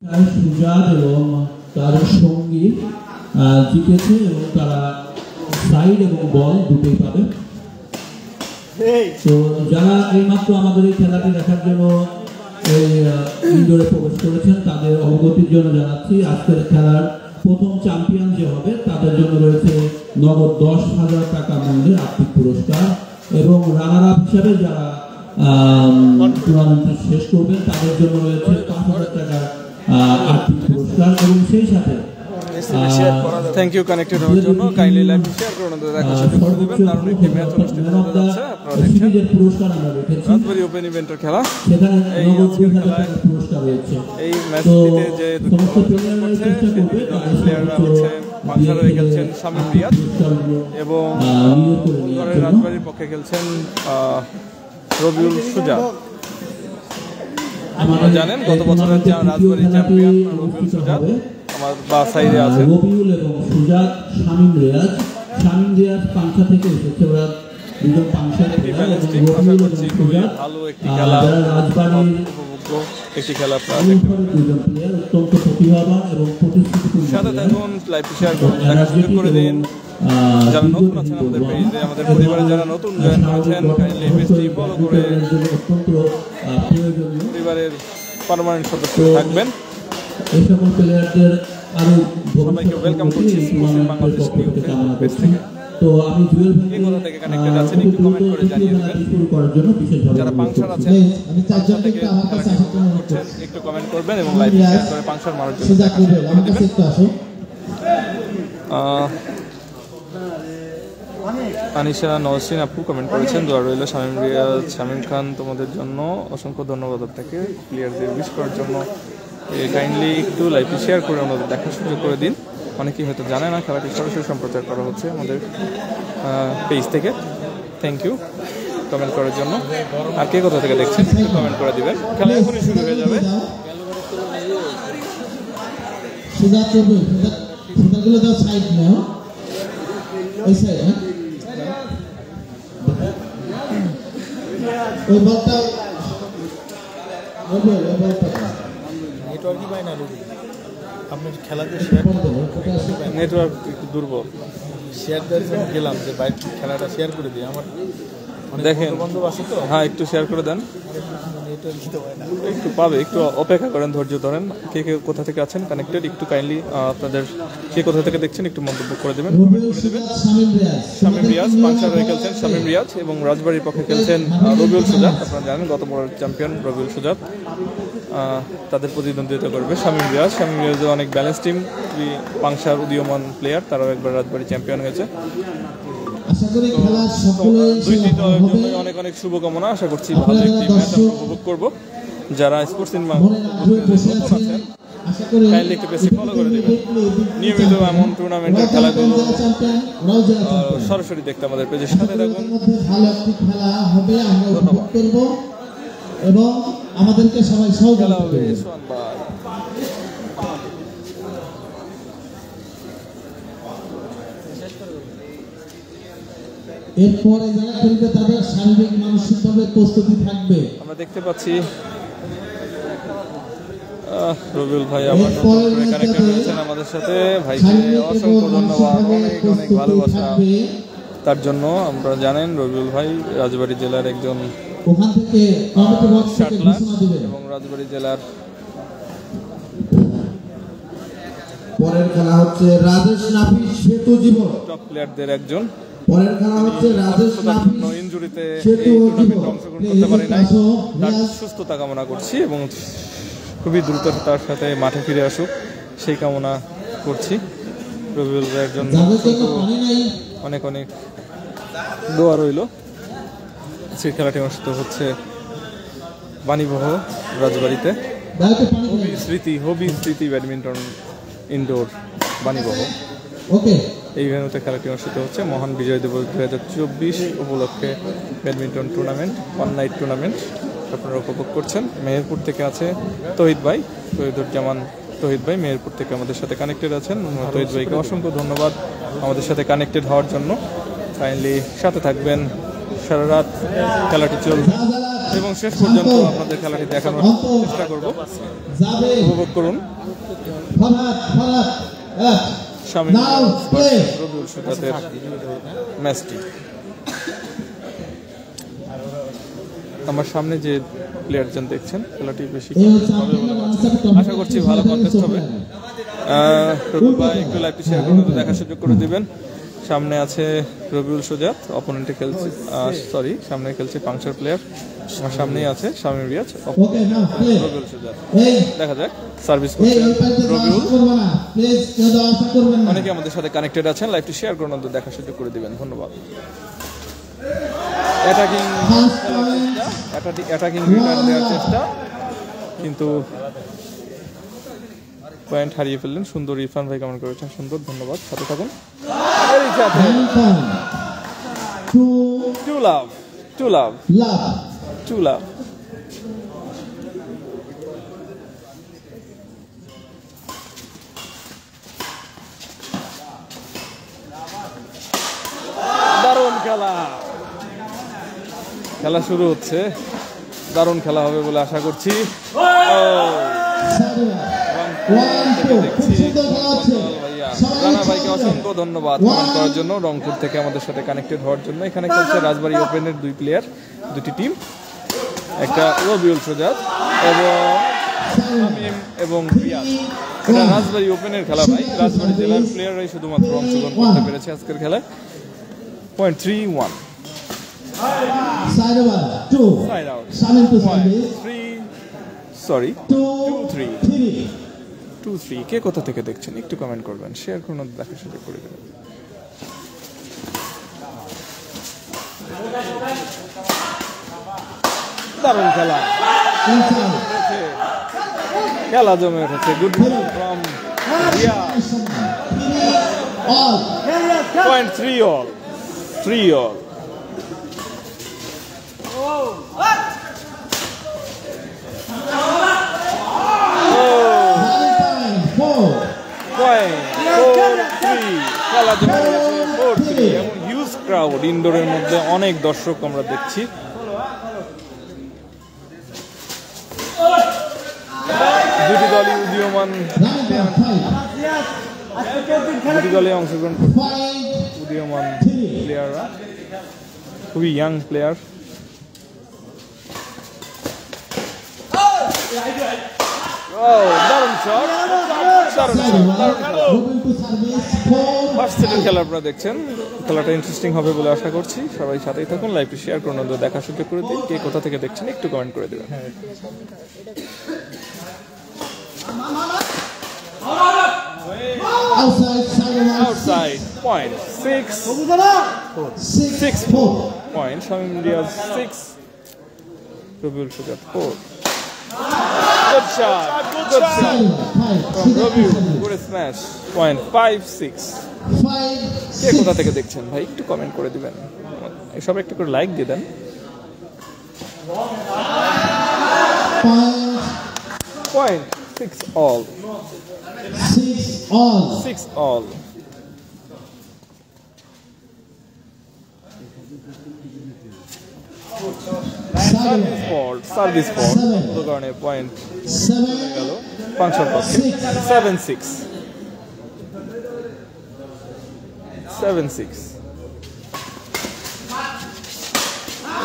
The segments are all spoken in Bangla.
সুজাত এবং তার সঙ্গী জিতেছে এবং তারা সাইড এবং বল দুটোই পাবে। তো যারা এইমাত্র আমাদের এই খেলাটি দেখার জন্য এই ইনডোরে প্রবেশ করেছেন তাদের অবগতির জন্য জানাচ্ছি আজকের খেলার প্রথম চ্যাম্পিয়ন যে হবে তাদের জন্য রয়েছে নগদ 10,000 টাকা মূল্যের আর্থিক পুরস্কার এবং রানার আপ হিসাবে যারা টুর্নামেন্টটি শেষ করবেন তাদের জন্য রয়েছে 5,000 টাকার আর্থিক পুরস্কার এবং সেই সাথে থ্যাংক ইউ কানেক্টেড হওয়ার জন্য কাইন্ডলি লাইভ শেয়ার করুন দেখার সুযোগ করে দিবেন। দারুণ একটি ম্যাচ অনুষ্ঠিত হতে যাচ্ছে, আপনারা দেখছেন রাজবাড়ী ওপেন ইভেন্টের খেলা। এই পুরস্কার রয়েছে এই ম্যাচটিতে যে দুটো করছে প্লেয়াররা হচ্ছে পাংশারে খেলছেন শামীম রিয়াজ এবং রাজবাড়ির পক্ষে খেলছেন রবিউল সুজা। আপনারা জানেন গত বছরের রাজবাড়ী চ্যাম্পিয়ন রবিউল সুজা আমার বা সাইডে আছে। রবিউল এবং সুজাত শামীম রিয়াজ পাংশা থেকে এসেছে, ওরা দুজন পাংশা ভালো একটি খেলা রাজবাড়ির একটি খেলা অত্যন্ত প্রতিভাবান এবং প্রতিশ্রুতিপূর্ণ। সাথে থাকুন, লাইভ শেয়ার করুন, দেখার সুযোগ করে দিন। যারা নতুন আছেন আমাদের পেজে, আমাদের পরিবারে যারা নতুন জয়েন করেছেন কাইন্ডলি পেজটি ফলো করে পরিবারের পার্মানেন্ট সদস্য থাকবেন। এই সকল প্লেয়ারদের আরো সবাইকে ওয়েলকাম করছি বাংলাদেশ নিউজ পেজ থেকে। তো আমি জুয়েল ভাই কোথা থেকে কানেক্টেড আছেন একটু কমেন্ট করে জানিয়ে দিবেন। শুরু করার জন্য বিশেষভাবে যারা পাংশার আছেন আমি চারজন থেকে একটু কমেন্ট করবেন এবং লাইভ শেয়ার করে পাংশার মানুষ জন্য আমার কাছে একটু আসো। আনিশা নওসিন আপু কমেন্ট করেছেন, দোয়া রইল শামীম রিয়াজ শামীম খান তোমাদের জন্য অসংখ্য ধন্যবাদ আপনাকে প্লেয়ারদের উইশ করার জন্য। কাইন্ডলি একটু লাইভটি শেয়ার করে আমাদের দেখার সুযোগ করে দিন। অনেকেই হয়তো জানে না খেলাটি সরাসরি সম্প্রচার করা হচ্ছে আমাদের পেজ থেকে। থ্যাংক ইউ কমেন্ট করার জন্য। আর কে কোথা থেকে দেখছেন একটু কমেন্ট করে দিবেন। খেলা এখনই শুরু হয়ে যাবে। নেটওয়ার্কই পায় না রবি, আপনার খেলাতে শেয়ার নেটওয়ার্ক একটু দুর্বল। শেয়ার দেওয়ার জন্য গেলাম যে বাইক খেলাটা শেয়ার করে দিই। আমার দেখেন বান্ধব আছে তো, হ্যাঁ একটু শেয়ার করে দেন, নেটওয়ার্ক দিতে পারে না। একটু পাবে, একটু অপেক্ষা করেন, ধৈর্য ধরেন। কে কে কোথা থেকে আছেন কানেক্টেড একটু কাইন্ডলি আপনাদের কে কোথা থেকে দেখছেন একটু মন্তব্য করে দেবেন, কমেন্ট করে দেবেন। শামীম রিয়াজ পাংশার হয়ে খেলছেন শামীম রিয়াজ এবং রাজবাড়ির পক্ষে খেলছেন রবিউল সুজাত। আপনারা জানেন গত বড় চ্যাম্পিয়ন রবিউল সুজাত, তাদের প্রতিদ্বন্দ্বিতা করবে শামীম রিয়াজ। শামীম রিয়াজের অনেক ব্যালেন্স টিম, পাংশার উদীয়মান প্লেয়ার, তারাও একবার রাজবাড়ি চ্যাম্পিয়ন হয়েছে। দুইটি দলের জন্য অনেক অনেক শুভকামনা। আশা করছি ভালো একটি ম্যাচ আমরা উপভোগ করবো। যারা স্পোর্টস ইন নতুন আছেন কাইন্ডলি একটু বেশি ফলো করে দেবেন। নিয়মিত এমন টুর্নামেন্টের খেলাগুলো সরাসরি দেখতে আমাদের পেজের সাথে থাকুন। ধন্যবাদ এবং আমাদেরকে সবাই খেলা হবে সোমবার। এরপরে যারা খেলবে তাদের শারীরিক মানসিকভাবে প্রস্তুতি থাকবে। আমরা দেখতে পাচ্ছি রবিউল ভাই আবার কানেক্টেড হয়েছেন আমাদের সাথে। ভাইকে অসংখ্য ধন্যবাদ, অনেক অনেক ভালোবাসা তার জন্য। আমরা জানেন রবিউল ভাই রাজবাড়ী জেলার একজন শাটলার এবং রাজবাড়ী জেলার পরের খেলা হচ্ছে রাজেশ নাফিস সেতু জীবন টপ প্লেয়ারদের একজন। পরের খেলা হচ্ছে রাজেশ নাফিস ইনজুরিতে এই টুর্নামেন্টে অংশগ্রহণ করতে পারে নাই, তার সুস্থতা কামনা করছি এবং খুবই দ্রুত তার সাথে মাঠে ফিরে আসুক সেই কামনা করছি। রবিউল ভাইয়ের জন্য অনেক অনেক দোয়া রইল। সেই খেলাটি অনুষ্ঠিত হচ্ছে বাণীবহ রাজবাড়িতে, হবি স্মৃতি ব্যাডমিন্টন ইনডোর বাণীবহ। এই ভেন্যুতে খেলাটি অনুষ্ঠিত হচ্ছে মহান বিজয় দিবস 2024 উপলক্ষে badminton tournament, one night tournament আপনারা উপভোগ করছেন। মেহেরপুর থেকে আছে তহিদ ভাই, তহিদুজ্জামান তহিদ ভাই মেহেরপুর থেকে আমাদের সাথে কানেক্টেড আছেন। তহিদ ভাইকে অসংখ্য ধন্যবাদ আমাদের সাথে কানেক্টেড হওয়ার জন্য। কাইন্ডলি সাথে থাকবেন, সারা রাত খেলাটি চলবে। এবং শেষ পর্যন্ত আপনাদের খেলাটি দেখানোর চেষ্টা করব। উপভোগ করুন শামীম রবিউল সুজাতের ম্যাচটি। আমার সামনে যে প্লেয়ারজন দেখছেন খেলাটি বেশি আশা করছি ভালো কন্টেস্ট হবে। রবিউল ভাই একটু লাইভটি শেয়ার করে দেখার সুযোগ করে দিবেন। সামনে আছে রবিউল সুজাত, অপোনেন্টে খেলছে সামনে খেলছে পাংচার প্লেয়ার, আমার সামনেই আছে শামীম রিয়াজ, রবিউল সুজাত। দেখা যাক সার্ভিস করছে রবিউল। অনেকে আমাদের সাথে কানেক্টেড আছেন, লাইভটি শেয়ার করে দেখার সুযোগ করে দিবেন, ধন্যবাদ। অ্যাটাকিং রিটার্ন দেওয়ার চেষ্টা, কিন্তু পয়েন্ট হারিয়ে ফেললেন। সুন্দর ইরফান ভাই কমেন্ট করেছেন, সুন্দর, ধন্যবাদ, সাথে থাকুন। টু লাভ দারুণ খেলা শুরু হচ্ছে, দারুণ খেলা হবে বলে আশা করছি। রানা ভাইকে অসংখ্য ধন্যবাদ কমেন্ট করার জন্য, রংপুর থেকে আমাদের সাথে কানেক্টেড হওয়ার জন্য। এখানে খেলছে রাজবাড়ী ওপেনের দুই প্লেয়ার, দুটি টিম, একটা রবিউল সুজাত এবং রিয়াজ। এটা রাজবাড়ী ওপেনের খেলা ভাই, রাজবাড়ী জেলার প্লেয়াররাই শুধুমাত্র অংশগ্রহণ করতে পেরেছে আজকের খেলায়। Point 3-1 Side over, 2. Side out. Shamin to service. 2-3 কে কোথা থেকে দেখছেন একটু কমেন্ট করবেন, শেয়ার করুন, দেখার সুযোগ করে দেবেন। দারুণ খেলা, খেলা জমে উঠেছে। গুড ফ্রম পয়েন্ট 3-all খেলা জমে উঠেছে 4-3 এবং হিউজ ক্রাউড, ইনডোরের মধ্যে অনেক দর্শক আমরা দেখছি। দুটি দলই উদীয়মান, দুটি দলে অংশগ্রহণ করছে উদীয়মান প্লেয়াররা, খুবই ইয়াং প্লেয়ার। দারুণ শট, ফার্স্ট সেটের খেলা আপনারা দেখছেন। খেলাটা ইন্টারেস্টিং হবে বলে আশা করছি, সবাই সাথেই থাকুন, লাইভটি শেয়ার করুন, দেখার সুযোগ করে দিন। কে কোথা থেকে দেখছেন একটু কমেন্ট করে দেবেন। Outside point 6-4 point. Shamin Riaz 6, Rabiul Sujaat 4. Good shot from Rabiul, good smash. Point 5-6. কে কোথা থেকে দেখছেন ভাই একটু কমেন্ট করে দিবেন, সবাই একটু করে লাইক দিয়ে দেন। Point 6-all. 6-all. Service fault. The কারণে পয়েন্ট গেল পাঁচশোর পক্ষে। 7-6.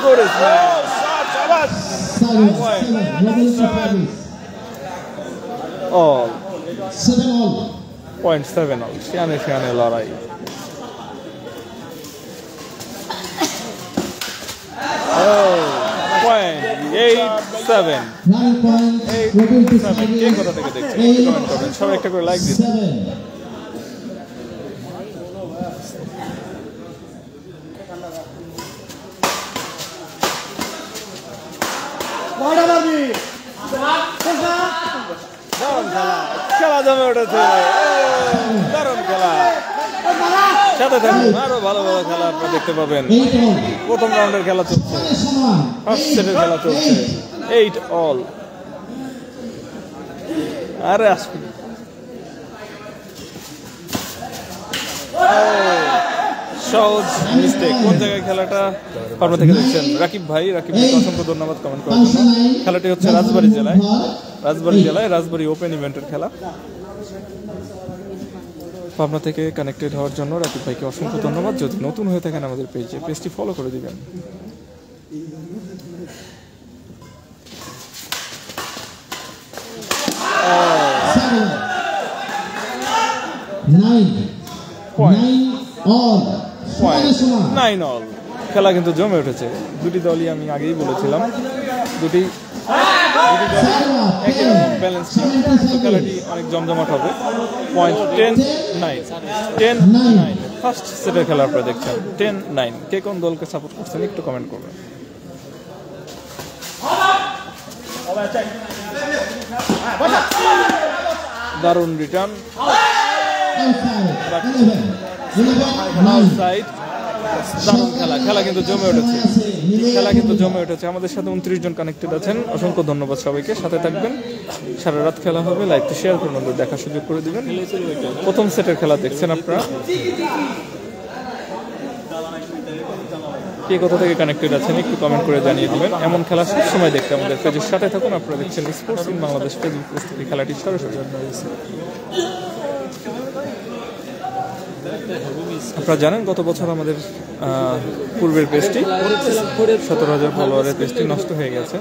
Good smash. All. 7-all. Point 7-all. শিয়ানে লড়াই। Point 8-7. 8-7. কে কোথা থেকে দেখছেন কমেন্ট করবেন, সবাই একটা করে লাইক দিন। খেলা জমে উঠেছে, দারুণ খেলা, সাথে থাকুন, আরো ভালো ভালো খেলা আপনারা দেখতে পাবেন। প্রথম রাউন্ডের খেলা চলছে, ফার্স্ট সেটের খেলা চলছে। 8-all। আরে আসবে সহজ মিস্টেক। কোন জায়গায় খেলাটা পাবনা থেকে দেখছেন? রাকিব ভাইকে অসংখ্য ধন্যবাদ কমেন্ট করার জন্য। খেলাটি হচ্ছে রাজবাড়ী জেলায় রাজবাড়ী ওপেন ইভেন্টের খেলা। পাবনা থেকে কানেক্টেড হওয়ার জন্য রাকিব ভাইকে অসংখ্য ধন্যবাদ। যদি নতুন হয়ে থাকেন আমাদের পেজটি ফলো করে দিবেন। খেলা কিন্তু জমে উঠেছে। দুটি দলই আমি আগেই বলেছিলাম দুটি ব্যালেন্স। খেলাটি অনেক জমজমাট হবে। পয়েন্ট 10-9 ফার্স্ট সেটের খেলা আপনারা দেখছেন। 10-9 কে কোন দলকে সাপোর্ট করছেন একটু কমেন্ট করবেন। দারুণ রিটার্ন, দারুণ খেলা কিন্তু জমে উঠেছে। আমাদের সাথে 29 জন কানেক্টেড আছেন, অসংখ্য ধন্যবাদ সবাইকে। সাথে থাকবেন, সারা রাত খেলা হবে। লাইভটি শেয়ার করে আমাদের দেখার সুযোগ করে দিবেন। প্রথম সেটের খেলা দেখছেন আপনারা। কে কোথা থেকে কানেক্টেড আছেন একটু কমেন্ট করে জানিয়ে দিবেন। এমন খেলা সবসময় দেখতে আমাদের পেজের সাথে থাকুন। আপনারা দেখছেন স্পোর্টস ইন বাংলাদেশ ফেসবুক প্রস্তুতি। খেলাটি সরাসরি আপনারা জানেন গত বছর আমাদের পূর্বের পেজটি 17,000 ফলোয়ারের পেজটি নষ্ট হয়ে গেছে।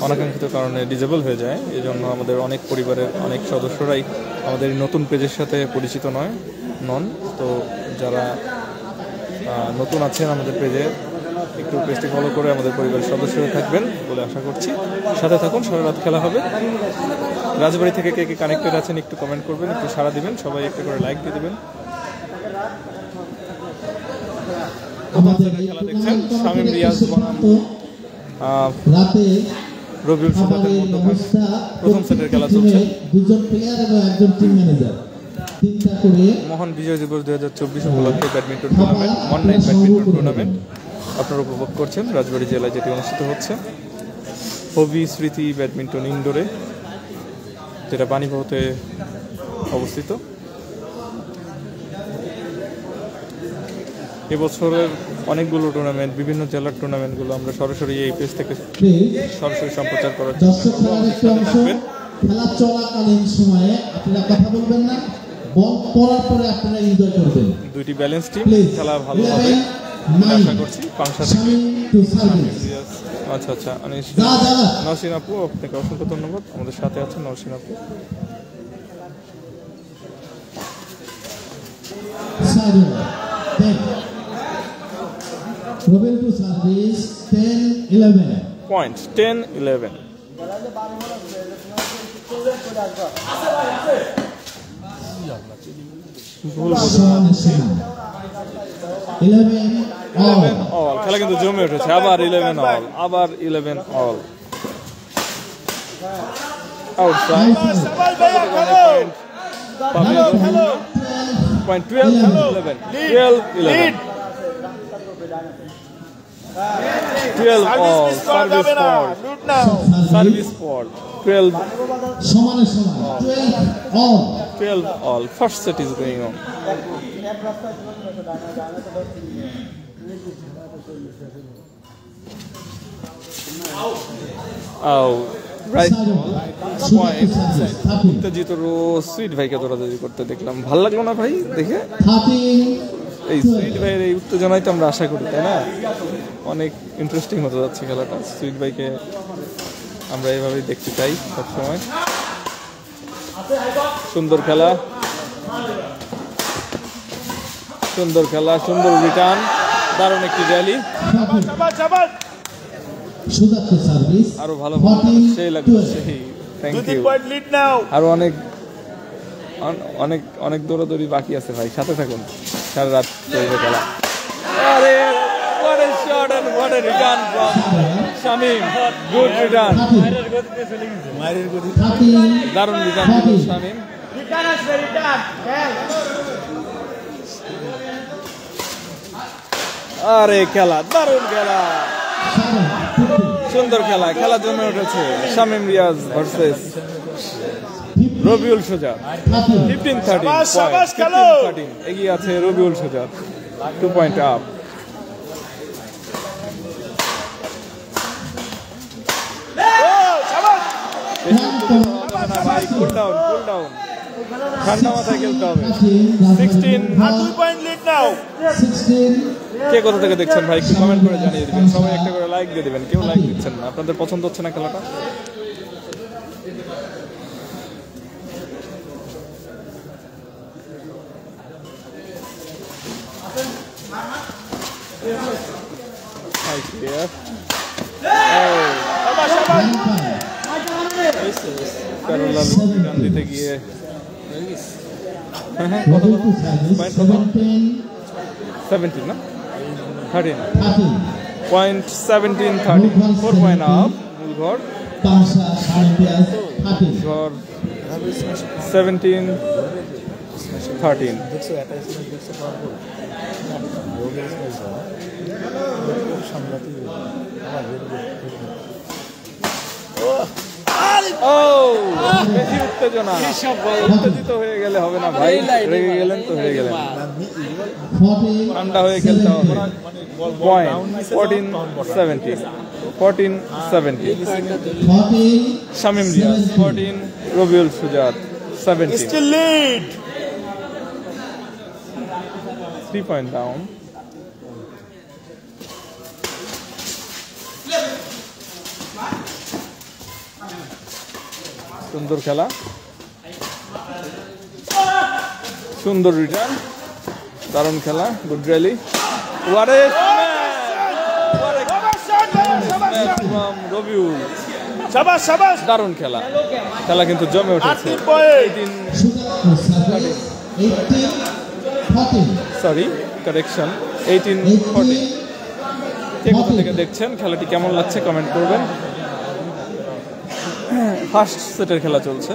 অনাকাঙ্ক্ষিত কারণে ডিজেবল হয়ে যায়। এই জন্য আমাদের অনেক পরিবারের অনেক সদস্যরাই আমাদের নতুন পেজের সাথে পরিচিত নন। তো যারা নতুন আছেন আমাদের পেজে একটু পেজটি ফলো করে আমাদের পরিবারের সদস্য হয়ে থাকবেন বলে আশা করছি। সাথে থাকুন, সারা রাত খেলা হবে। রাজবাড়ী থেকে কে কে কানেক্টেড আছেন একটু কমেন্ট করবেন, একটু সাড়া দিবেন, সবাই একটা করে লাইক দিয়ে দেবেন। খেলা দেখছেন শামীম রিয়াজ বনাম রবিউল সুন্নাতের মধ্যে প্রথম সেটের খেলা চলছে। মহান বিজয় দিবস 2024 উপলক্ষে badminton tournament, online badminton tournament আপনারা উপভোগ করছেন রাজবাড়ী জেলায়, যেটি অনুষ্ঠিত হচ্ছে হবি স্মৃতি ব্যাডমিন্টন ইনডোরে, যেটা বাণীবহতে অবস্থিত। এবছরের অনেকগুলো টুর্নামেন্ট, বিভিন্ন জেলার টুর্নামেন্টগুলো আমরা সরাসরি এই পেজ থেকে সরাসরি সম্প্রচার করার চেষ্টা করব। খেলা চলাকালীন সময়ে আপনারা কথা বলবেন না, বল পড়ার পরে আপনারা এনজয় করবেন। দুইটি ব্যালেন্স টিম, খেলা ভালো হবে আশা করছি। আচ্ছা নওশিন আপু, আপনাকে অসংখ্য ধন্যবাদ, আমাদের সাথে আছেন নওশিন আপু। Robin to service 10-11. Point 10-11. খেলা কিন্তু জমে উঠেছে। আবার 11 all outside. Point 12-11. 12 all service fault 12 all first set is going on. Right point উত্তেজিত সুইট ভাইকে দৌড়াদৌড়ি করতে দেখলাম, ভালো লাগলো না ভাই দেখে? এই সুইট ভাইয়ের এই উত্তেজনাই তো আমরা আশা করি, তাই না? অনেক ইন্টারেস্টিং হতে যাচ্ছে খেলাটা। সুইট ভাইকে আমরা এইভাবেই দেখতে চাই সবসময়। সুন্দর খেলা, সুন্দর রিটার্ন, দারুণ একটি র্যালি। আরো ভালো সেই লাগলো, সেই থ্যাংক ইউ। আরো অনেক দৌড়াদৌড়ি বাকি আছে ভাই, সাথে থাকুন, সারা রাত চলবে খেলা। আরে what a shot and what a return from Shamim, good return, দারুণ রিটার্ন শামীম। আরে খেলা, দারুণ খেলা, সুন্দর খেলা জমে উঠেছে। শামীম রিয়াজ ভার্সেস রবিউল সুজাত 15-13 এগিয়ে আছে রবিউল সুজাত 2 পয়েন্ট আপ। কুল ডাউন ঠান্ডা মাথায় খেলতে হবে। 16 কে কোথা থেকে দেখছেন ভাই একটু কমেন্ট করে জানিয়ে দিবেন, সবাই একটা করে লাইক দিয়ে দিবেন, কেউ লাইক দিচ্ছেন না, আপনাদের পছন্দ হচ্ছে না খেলাটা? দিতে গিয়ে 17 না 13 পয়েন্ট 17-13 4 পয়েন্ট আপ। মূলঘর 17-13 বেশি উত্তেজনা, উত্তেজিত হয়ে গেলে হবে না ভাই, রেগে গেলেন তো হয়ে গেলেন, ঠান্ডা হয়ে খেলতে হবে। পয়েন্ট 14-17 শামীম রিয়াজ 14, রবিউল সুজাত 17। 3 পয়েন্ট ডাউন। সুন্দর খেলা, সুন্দর রিটার্ন, দারুণ খেলা, গুড র্যালি। রবিউল দারুণ খেলা, খেলা কিন্তু জমে উঠেছে। Sorry correction 18-14। কে কোথা থেকে দেখছেন, খেলাটি কেমন লাগছে কমেন্ট করবেন। ফার্স্ট সেটের খেলা চলছে।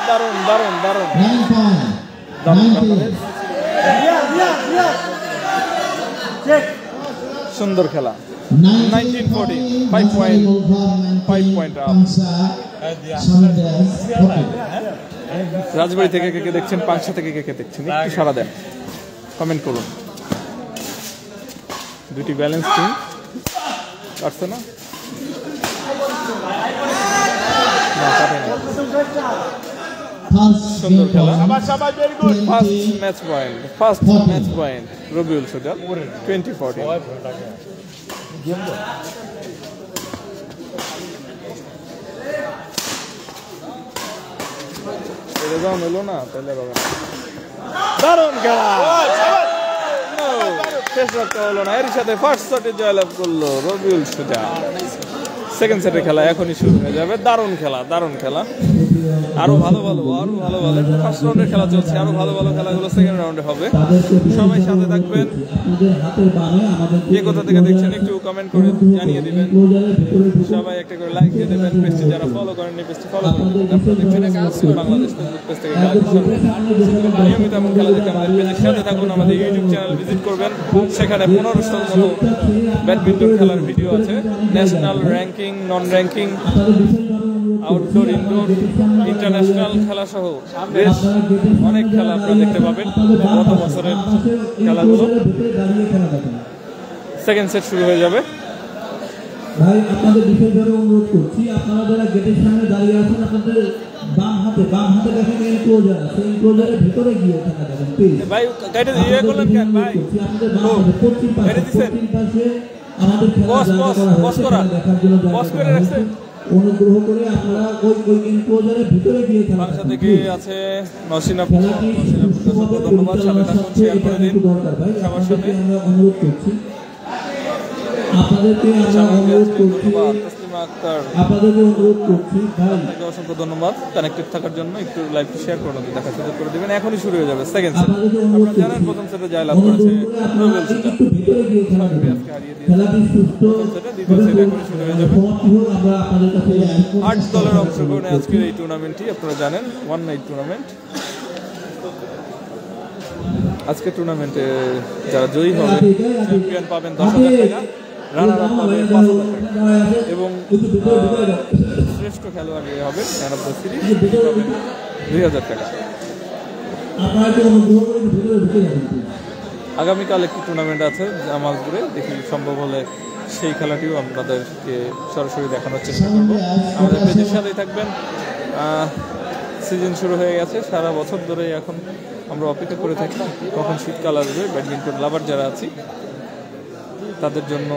দারুণ দারুণ দারুণ সুন্দর খেলা। 19-14 5 পয়েন্ট আপ। রাজবাড়ি থেকে কে দেখছেন, পাংশা থেকে কে দেখছেন, একটু সারা দেন, কমেন্ট করুন। দুটি ব্যালেন্স টিম পারছে না, সুন্দর খেলা। ফার্স্ট ম্যাচ পয়েন্ট রবিউল সুজাত 20-14। এলো না তাহলে হবে না। দারুণ খেলা, শেষ রাখতে হলো না, এর সাথে ফার্স্ট সেটে জয়লাভ করলো রবিউল সুজাত। সেকেন্ড সেটের খেলা এখনই শুরু হয়ে যাবে। দারুণ খেলা, দারুণ খেলা, আরো ভালো ফার্স্ট রাউন্ডের খেলা চলছে, আরো ভালো খেলাগুলো সেকেন্ড রাউন্ডে হবে। সবাই সাথে থাকবেন। কে কোথা থেকে দেখছেন একটু কমেন্ট করে জানিয়ে দিবেন, সবাই একটা করে লাইক দিয়ে দেবেন। পেজটি যারা ফলো করেননি পেজটি ফলো করে দেবেন। আপনারা দেখছেন বাংলাদেশ পেজ থেকে নিয়মিত এমন খেলা দেখতে আমাদের পেজের সাথে থাকুন। আমাদের ইউটিউব চ্যানেল ভিজিট করবেন, সেখানে 1500 মতো ব্যাডমিন্টন খেলার ভিডিও আছে। ন্যাশনাল র্যাঙ্কিং, নন র্যাঙ্কিং, আউটডোর, ইনডোর, ইন্টারন্যাশনাল খেলা সহ বেশ অনেক খেলা আপনারা দেখতে পাবেন। গত বছরের খেলাগুলো। সেকেন্ড সেট শুরু হয়ে যাবে। ভাই আপনাদের বিশেষভাবে অনুরোধ করছি, আপনারা যারা গেটের সামনে দাঁড়িয়ে আছেন, আপনাদের বাম হাতে দেখেন এনক্লোজার আছে, এনক্লোজারের ভিতরে গিয়ে খেলা দেখেন প্লিজ। ভাই গাইডে ইয়ে করলেন কেন ভাই? আপনাদের বাম হাতে পশ্চিম পাশে আমাদের খেলা দেখার জন্য অনুগ্রহ করে আপনারা ওই এনক্লোজারের ভিতরে গিয়ে খেলা বাংলা থেকে আছে নসিনা। ধন্যবাদ, সাথে থাকুন, শেয়ার করে দিন সবার সাথে। আমরা অনুরোধ করছি, আপনাদেরকে অসংখ্য ধন্যবাদ কানেক্টেড থাকার জন্য। একটু লাইভটি শেয়ার করে দেখা সুযোগ করে দেবেন। এখনই শুরু হয়ে যাবে সেকেন্ড সেট। আপনারা জানেন প্রথম সেটে জয়লাভ করেছে রবিউল সুজাত, দ্বিতীয় সেট এখনই শুরু হয়ে যাবে। 8 দলের অংশগ্রহণে আজকের এই টুর্নামেন্টটি, আপনারা জানেন 1 নাইট টুর্নামেন্ট। আজকে টুর্নামেন্টে যারা জয়ী হবে চ্যাম্পিয়ন পাবেন 10,000 টাকা, রানার আপ পাবে 5,000 টাকা এবং শ্রেষ্ঠ খেলোয়াড় যে হবে ম্যান অফ দ্য সিরিজ পাবেন 2,000 টাকা। আগামীকাল একটি টুর্নামেন্ট আছে জামালপুরে, দেখি সম্ভব হলে সেই খেলাটিও আপনাদেরকে সরাসরি দেখানোর চেষ্টা করবো। আমাদের পেজের সাথেই থাকবেন। সিজন শুরু হয়ে গেছে, সারা বছর ধরে এখন আমরা অপেক্ষা করে থাকি কখন শীতকাল আসবে। ব্যাডমিন্টন লাভার যারা আছি তাদের জন্য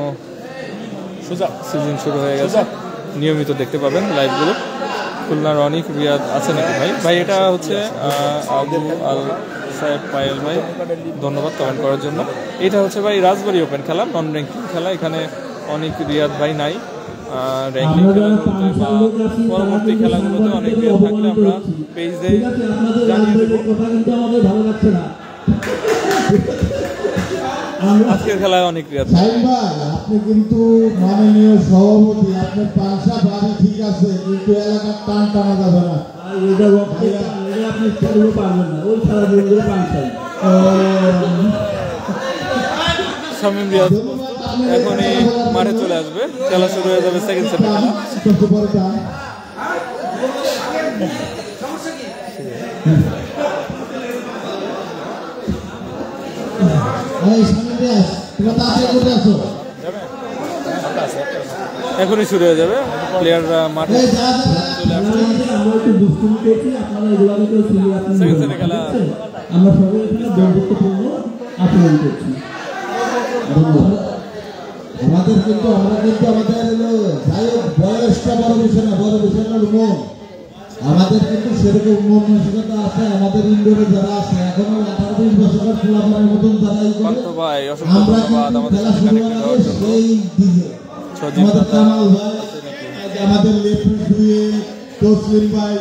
সিজন শুরু হয়ে গেছে, নিয়মিত দেখতে পাবেন লাইভগুলো। খুলনার অনেক রিয়াদ আছে নাকি ভাই? ভাই এটা হচ্ছে আবু আল সাহেব পায়েল ভাই, ধন্যবাদ কমেন্ট করার জন্য। এটা হচ্ছে ভাই রাজবাড়ী ওপেন খেলা, নন র্যাঙ্কিং খেলা। এখানে অনেক রিয়াদ ভাই নাই, র্যাঙ্কিং খেলাগুলোতে বা পরবর্তী খেলাগুলোতে অনেক রিয়াদ থাকলে আমরা পেজে জানিয়ে দেবো। আজকের খেলায় অনেক রিয়াদ। আপনি কিন্তু মাননীয় সভাপতি, আপনার পাঁচটা বাড়ি ঠিক আছে, কিন্তু এলাকার টান টানা যাবে না। আপনি পারবেন না, ওই সারা দিন পাঁচটাই। শামীম রিয়াদ এখনই মাঠে চলে আসবে, খেলা শুরু হয়ে যাবে সেকেন্ড সেটে খেলা। এখনই শুরু হয়ে যাবে, প্লেয়াররা মাঠে চলে আসবে। সেকেন্ড সেটে খেলা আমরা সবাই এখানে বন্ধুত্বপূর্ণ আচরণ করছি। আমাদের কিন্তু আমাদের যাই হোক বয়সটা বড় বিষয় না, বড় বিষয় না মন। আমাদের কিন্তু সেরকম মন মানসিকতা আছে। আমাদের ইন্ডোরে যারা আছে এখনো 18-20 বছরের খেলাধুলার মতন যারা ভাই অসংখ্য ধন্যবাদ আমাদের সাথে কানেক্টেড হওয়ার জন্য। আমাদের কামাল ভাই, আমাদের লেফট দুয়ে তসলিম ভাই,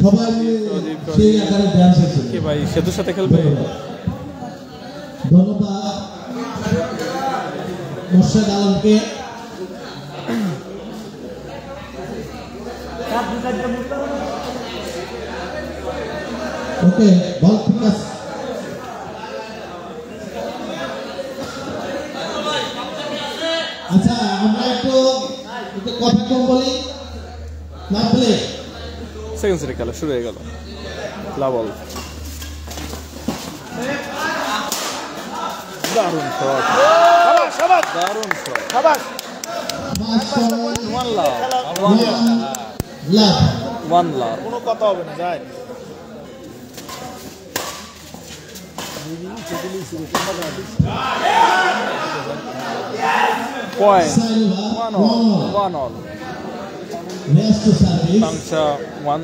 সবাই সেই আকারে ডান্স আছে। কি ভাই সেতুর সাথে খেলবে? ধন্যবাদ মোর্শেদ আলমকে। ওকে, বল ঠিক আছে। আচ্ছা, আমরা একটু কথা কম বলি না বলে। সেকেন্ড সেটে খেলা শুরু হয়ে গেল। লাবল দারুণ শট, দারুণ শট। ওয়ান লাভ, কোনো কথা হবে না, যায় পয়েন্ট 1-1 তাংশা 1।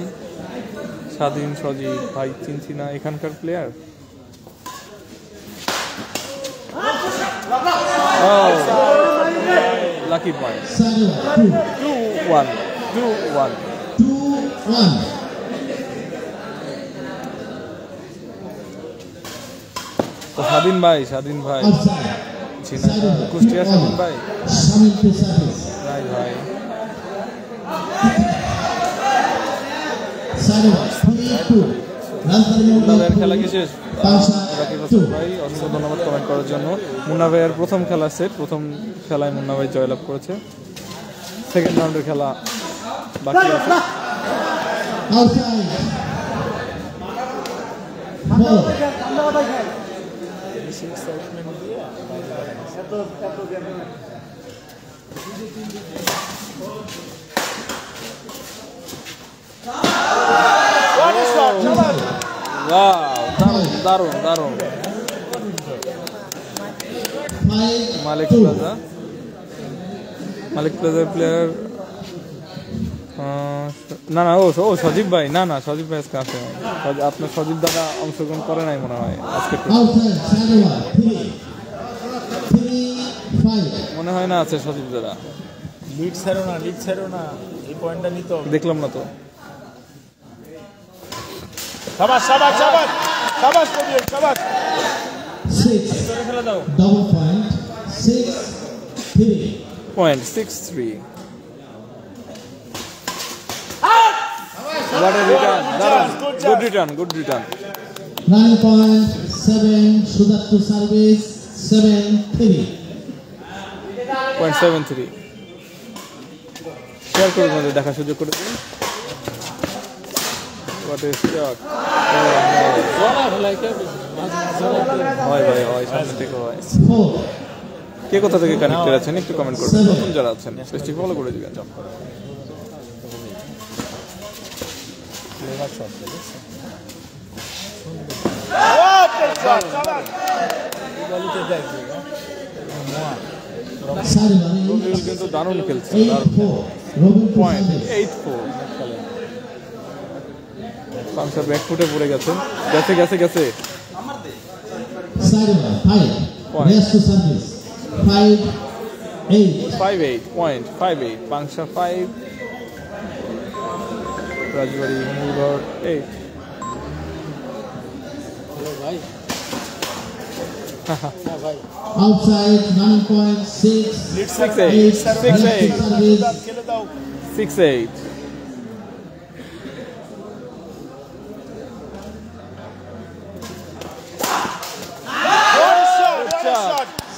স্বাধীন সজীব ভাই চিনছি না এখানকার প্লেয়ার। Lucky point 2-1। স্বাধীন ভাই চিনা কুষ্টিয়া স্বাধীন ভাই নাই ভাই। মুন্না ভাইয়ের খেলা কি শেষ? ভাই অসংখ্য ধন্যবাদ কমেন্ট করার জন্য। মুন্না ভাইয়ের প্রথম খেলা সেট, প্রথম খেলায় মুন্না ভাই জয়লাভ করেছে। সেকেন্ড রাউন্ডের খেলা বাকি আছে। দারুণ দারুণ। মালিক প্লাজার প্লেয়ার না ও সজীব ভাই, না সজীব ভাই আজকে আসে নাই। আপনার সজীব দাদা অংশগ্রহণ করে নাই মনে হয় আজকে, মনে হয় না আছে সজীব দাদা। লিড ছাড়ো না, এই পয়েন্টটা নিতে হবে। দেখলাম না তো। শাবাশ কবির, শাবাশ। খেলা দাও। Point 6-3. What a return! Good return. 9 points, 7 Sudat to service 7-3 .73 share করে আমাদের দেখার সুযোগ করে দিন What is shot? হয় ভাই হয় সামনে থেকে হয় 4 কে কোথা থেকে কানেক্টেড আছেন একটু কমেন্ট করবেন নতুন যারা আছেন পেজটি ফলো করে দিবেন রবিউল কিন্তু দারুণ খেলছে 8-4 Robin to point service 8-4 Pangsha ব্যাকফুটে পড়ে গেছেন গেছে গেছে Sarima 5 Point. Rest to service 5-8 5-8 point 5-8 Pangsha 5 Rajbari মুরগড় 8 outside 9.6 6-8 6-8 service 6-8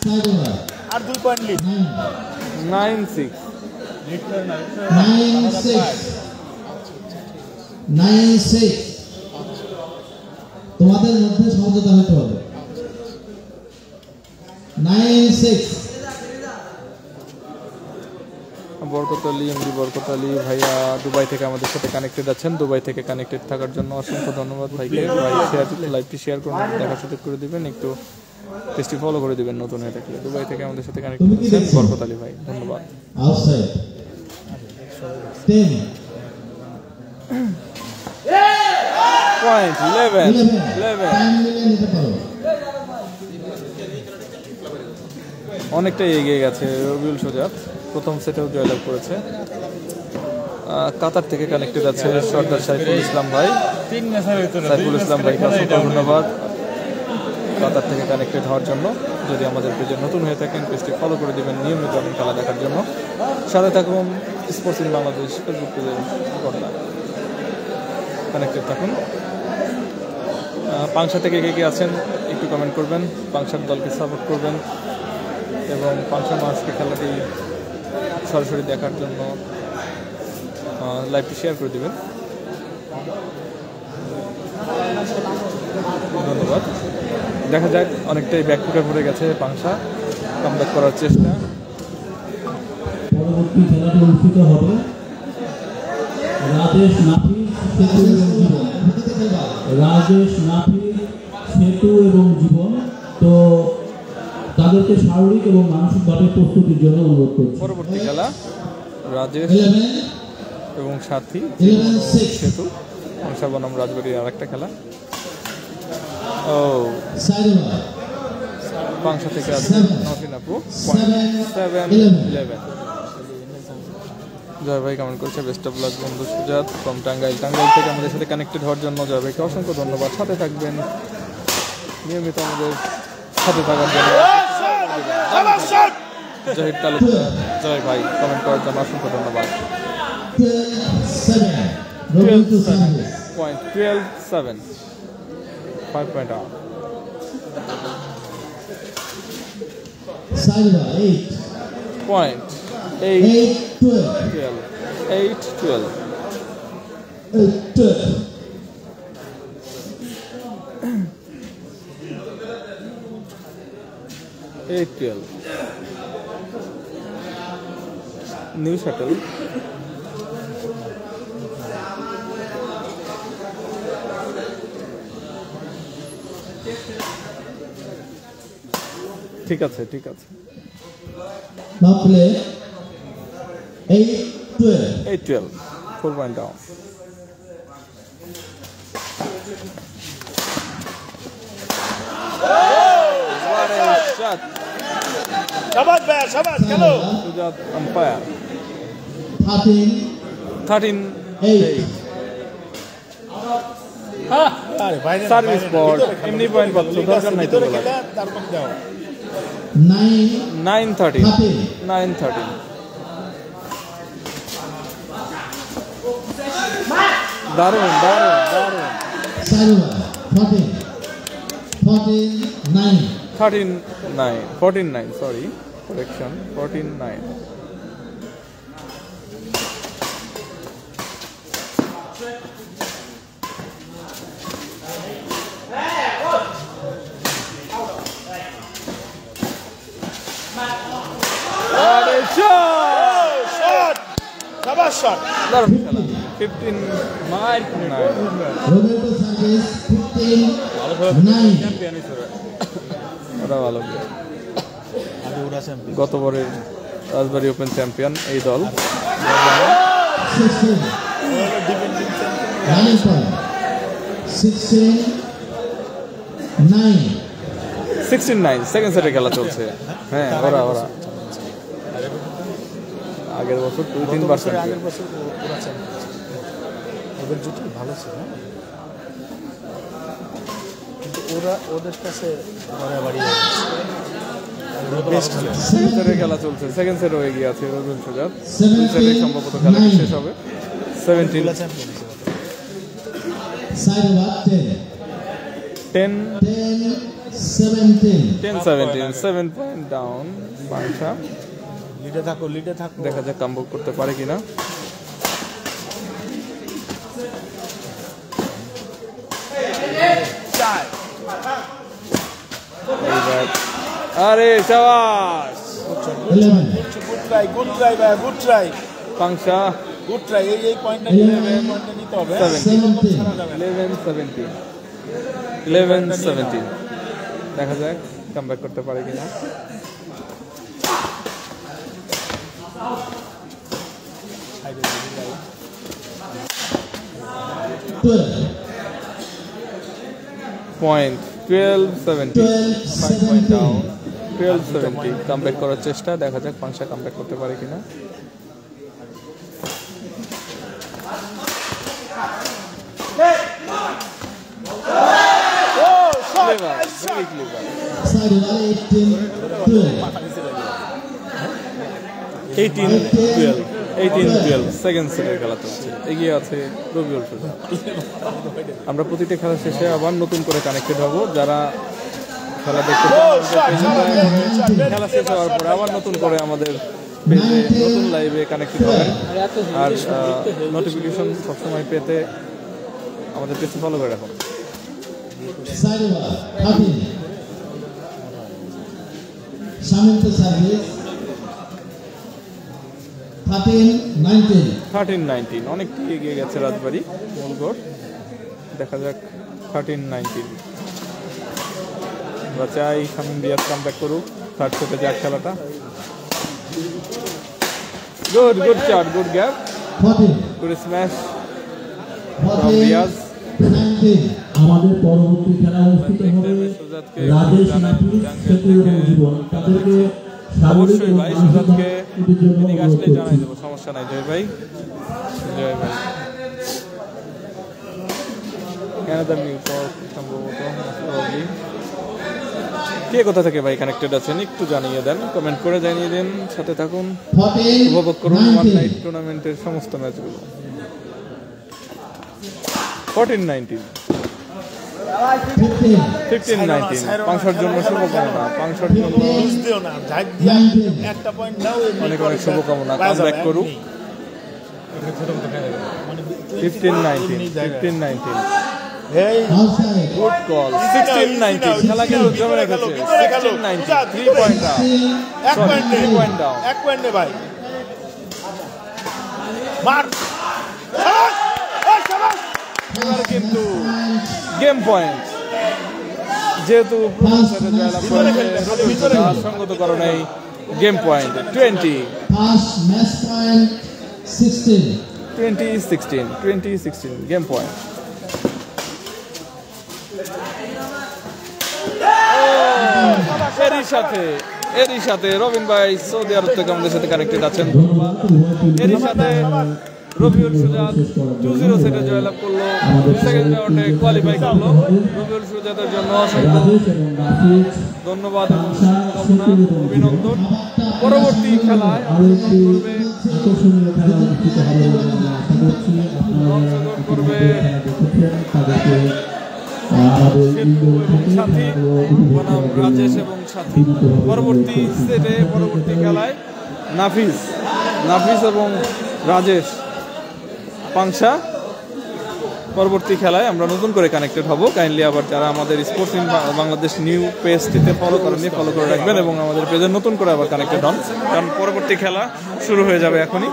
Sarima R 2 point lead 9-6 9-6 তোমাদের মধ্যে সমঝোতা হতে হবে 9-6 বরকত আলী এমডি বরকত আলী ভাইয়া দুবাই থেকে আমাদের সাথে কানেক্টেড আছেন দুবাই থেকে কানেক্টেড থাকার জন্য অসংখ্য ধন্যবাদ ভাইকে ভাই লাইভটি শেয়ার করুন দেখার সুযোগ করে দিবেন একটু পেজটি ফলো করে দিবেন নতুন হয়ে থাকলে দুবাই থেকে আমাদের সাথে কানেক্টেড আছেন বরকত আলী ভাই ধন্যবাদ outside 10 পয়েন্ট 11 টাইম মিলিয়ে নিতে পারো অনেকটাই এগিয়ে গেছে রবিউল সুজাত প্রথম সেটেও জয়লাভ করেছে কাতার থেকে কানেক্টেড আছে সর্দার সাইফুল ইসলাম ভাই সাইফুল ইসলাম ভাইকে অসংখ্য ধন্যবাদ কাতার থেকে কানেক্টেড হওয়ার জন্য যদি আমাদের পেজে নতুন হয়ে থাকেন পেজটি ফলো করে দেবেন নিয়মিত আমি খেলা দেখার জন্য সাথে থাকুন স্পোর্টস ইন বাংলাদেশ ফেসবুক পেজের পর্দা কানেক্টেড থাকুন পাংশা থেকে কে কে আছেন একটু কমেন্ট করবেন পাংশার দলকে সাপোর্ট করবেন এবং পাংশা মাসকে খেলাটি সরাসরি দেখার জন্য লাইভটি শেয়ার করে দেবেন ধন্যবাদ দেখা যাক অনেকটাই ব্যাকফুটে পড়ে গেছে পাংশা কামব্যাক করার চেষ্টা পরবর্তী খেলাটি অনুষ্ঠিত হবে রাজেশ নাফিস সেতু এবং জীবন তো তাদেরকে শারীরিক এবং মানসিকভাবে প্রস্তুতির জন্য অনুরোধ করছি পরবর্তী খেলা রাজেশ 11 এবং সাথী 11-6 সেতু পাংশা বনাম রাজবাড়ির আরেকটা খেলা ও Sarima পাংশা থেকে আছে নফিন আপু 7-11 জয় ভাই কমেন্ট করছে বেস্ট অফ লাক বন্ধু সুজাত ফ্রম টাঙ্গাইল থেকে আমাদের সাথে কানেক্টেড হওয়ার জন্য জয় ভাইকে অসংখ্য ধন্যবাদ সাথে থাকবেন নিয়মিত আমাদের সাথে থাকার জন্য জহির তালুকদার জয় ভাই কমেন্ট করার জন্য অসংখ্য ধন্যবাদ 12-7 Robin to service Point 12-7 5 point out Sarima 8 point 8-12 8-12 8-12 New shuttle ঠিক আছে Now play 8-12 8-12 4 point down what a shot শাবাশ ভাই শাবাশ খেলো Sujat umpire 13 13-8 আরে ভাই সার্ভিস বোর্ড এমনি পয়েন্ট পাচ্ছ দরকার নাই তো বলা তারপর দাও 9-13 দারুণ Sarima 14 14-9. 13-9, 14-9, sorry, correction, 14-9. দারুণ খেলা 15-9 Roberto Sanchez 15-9. ওরা ভালো গতবারের রাজবাড়ী ওপেন চ্যাম্পিয়ন এই দল 16. Running point 16-9. 16-9 সেকেন্ড সেটে খেলা চলছে হ্যাঁ ওরা আগের বছর 2-3 আগের বছর ওরা চ্যাম্পিয়ন ওদের জুটি ভালো ছিল কিন্তু ওদের কাছে বাড়াবাড়ি সেকেন্ড সেটে খেলা চলছে সেকেন্ড সেটও এগিয়ে আছে রবিউল সুজাত দুই সেটে সম্ভবত খেলা শেষ হবে 17 champion Side over 10. 10-17. 7 point down পাঁচটা লিডে থাকো দেখা যাক কামব্যাক করতে পারে কিনা আরে শাবাশ 11. Good try Pangsha good try এই পয়েন্টটা নিতে হবে 11-17 দেখা যাক কামব্যাক করতে পারে কিনা 12. পয়েন্ট 12-17 5 পয়েন্ট ডাউন 12-17 কামব্যাক করার চেষ্টা দেখা যাক পাংশা কামব্যাক করতে পারে কিনা very clever. Side over 18-12. 18-12 second সেটের খেলা চলছে এগিয়ে আছে রবিউল সুজাত আমরা প্রতিটা খেলা শেষে আবার নতুন করে কানেক্টেড হব যারা খেলা দেখতে খেলা শেষ হওয়ার পরে আবার নতুন করে আমাদের পেজে নতুন লাইভে কানেক্টেড হবেন আর নোটিফিকেশন সবসময় পেতে আমাদের পেজে ফলো করে রাখুন Side over 13. Samantha Service 13-19. 13-19 অনেকটি এগিয়ে গেছে রাজবাড়ী মূলগড় দেখা যাক 13-19 আমরা চাই শামীম রিয়াজ কামব্যাক করুক থার্ড সেটে যাক খেলাটা good shot good gap 14. Good smash Riaz 19. আমাদের পরবর্তী খেলা অনুষ্ঠিত হবে রাজেশ নাফিস সেতু এবং জীবন তাদেরকে অবশ্যই ভাই সুজাতকে এদিকে আসলে জানাই দেবো সমস্যা নাই জয় ভাই ক্যানাডার নিউ ইয়র্ক সম্ভবত কে কোথা থেকে ভাই কানেক্টেড আছেন একটু জানিয়ে দেন কমেন্ট করে জানিয়ে দেন সাথে থাকুন উপভোগ করুন ওয়ান নাইট টুর্নামেন্টের সমস্ত ম্যাচগুলো 14-19 15-19 পাংশার জন্য শুভকামনা পাংশার জন্য একটা পয়েন্ট দাও অনেক অনেক শুভকামনা কামব্যাক করুক 15-19 গুড কল 16-19 খেলা কিন্তু জমে রেখেছে 16-19 3 পয়েন্ট ডাউন এক পয়েন্ট নে ভাই মার এবার কিন্তু গেম পয়েন্ট যেহেতু জয়লাভ করেছে সঙ্গত কারণে গেম পয়েন্ট 2016 গেম পয়েন্ট এরই সাথে রবিন ভাই সৌদি আরব থেকে আমাদের সাথে কানেক্টেড আছেন এরই সাথে রবিউল সুজাত 2-0 সেটে জয়লাভ করলো সেকেন্ড রাউন্ডে কোয়ালিফাই করলো রবিউল সুজাতের জন্য ধন্যবাদ অভিনন্দন পরবর্তী খেলায় অংশগ্রহণ করবে আমাদের ইনডোর থেকে সাথী বনাম রাজেশ এবং সাথী। পরবর্তী সেটে পরবর্তী খেলায় নাফিস এবং রাজেশ পাংশা। পরবর্তী খেলায় আমরা নতুন করে কানেক্টেড হব। কাইন্ডলি আবার যারা আমাদের স্পোর্টস ইন বাংলাদেশ নিউ পেজটিতে ফলো করেননি ফলো করে রাখবেন এবং আমাদের পেজে নতুন করে আবার কানেক্টেড হন, কারণ পরবর্তী খেলা শুরু হয়ে যাবে এখনই।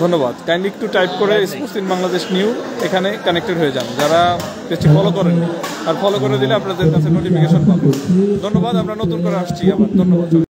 ধন্যবাদ। কাইন্ডলি একটু টাইপ করে স্পোর্টস ইন বাংলাদেশ নিউ এখানে কানেক্টেড হয়ে যান যারা পেজটি ফলো করেন, আর ফলো করে দিলে আপনাদের কাছে নোটিফিকেশন পাবেন। ধন্যবাদ। আমরা নতুন করে আসছি আবার। ধন্যবাদ।